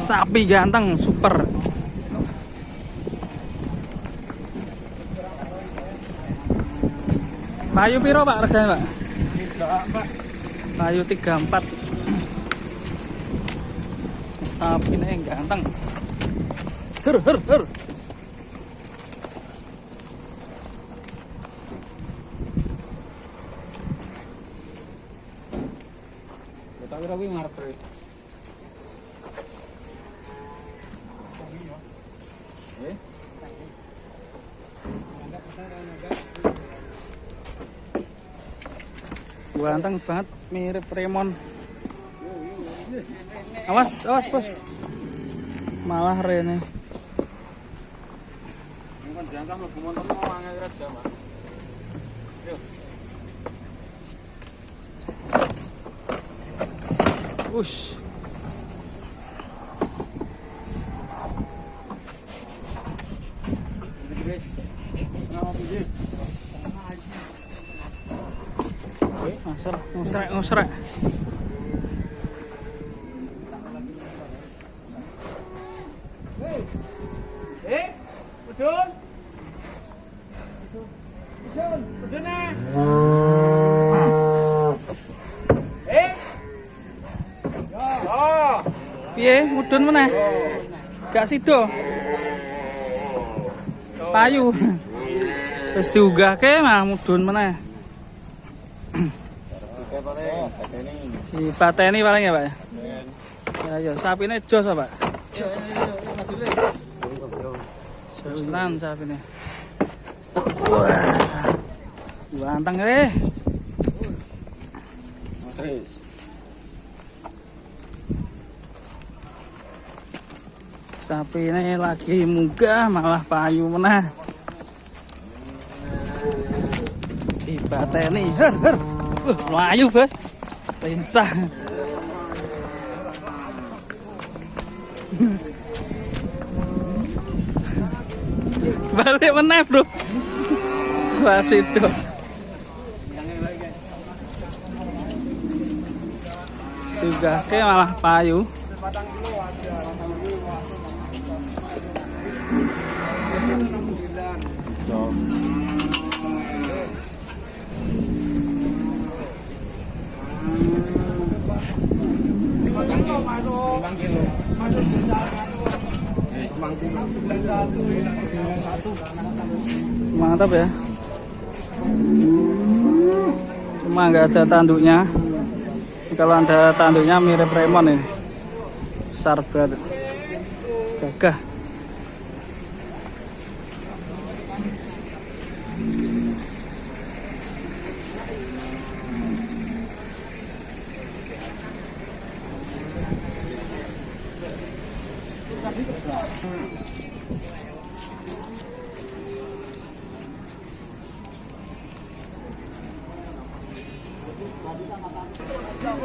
Sapi ganteng super. Payu piro Pak harganya Pak? Payu 34. Sapi ini ganteng. Her. Kira kuwi ngarep terus. Ganteng banget, mirip Remon. Awas bos. Malah rene. Engkon jangka mlebu montor mau angel kira jam, Pak. Yo. Ush. Ngusrek. Udun. Piye mudun meneh? Gak sido. Payu. Wis diunggahke mah mudun meneh. Dipateni paling ya Pak ya? Ya sapine jos Pak. Josan sapine. Wah. Ganteng Terus. Sapi ini lagi munggah malah payu meneh. Dipateni. Her. Melayu bos. Lincah. Balik meneh bro. Wah situ. Setugahke malah payu. Mantap ya. Cuma nggak ada tanduknya. Kalau ada tanduknya mirip Remon ini. Besar banget. Gagah.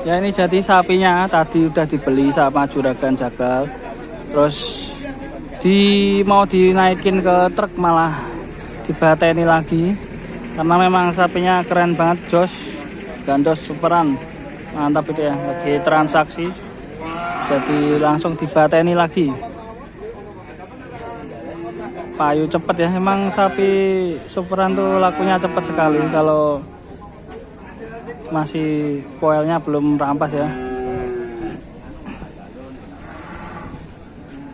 Ya ini jadi sapinya tadi udah dibeli sama Juragan Jagal. Terus mau dinaikin ke truk malah dibateni lagi. Karena memang sapinya keren banget, jos. Gandos superan. Mantap itu ya, lagi transaksi. Jadi langsung dibateni lagi. Payu cepet ya, emang sapi superan tuh lakunya cepet sekali kalau masih poelnya belum rampas ya.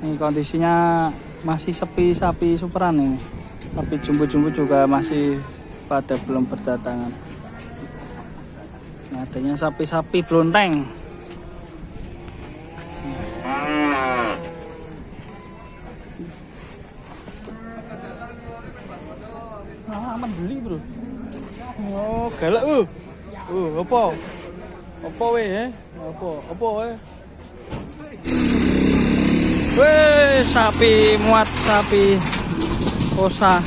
Ini kondisinya masih sepi sapi superan ini. Tapi jumbo-jumbo juga masih pada belum berdatangan. Nah, adanya sapi-sapi blonteng. Aman beli bro. Oh galak apa weh ya? Apa weh? Weh sapi muat sapi kosa.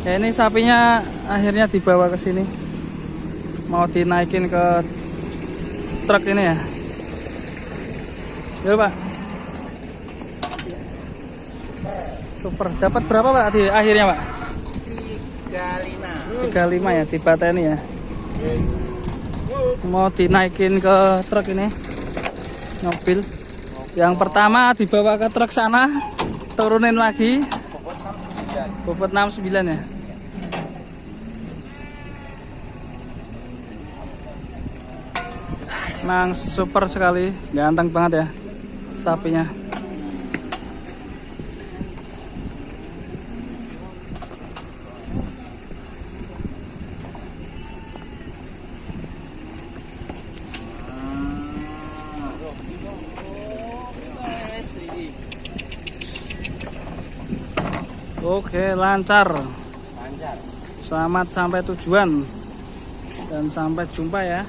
Ya ini sapinya akhirnya dibawa ke sini. Mau dinaikin ke truk ini ya. Ya Pak. Super. Dapat berapa Pak di akhirnya Pak? 35 ya, dibateni ya. Mau dinaikin ke truk ini. mobil. Yang pertama dibawa ke truk sana, turunin lagi. Bobot 69 ya. Memang super sekali, ganteng banget ya sapinya. Oke, lancar. Selamat sampai tujuan dan sampai jumpa ya.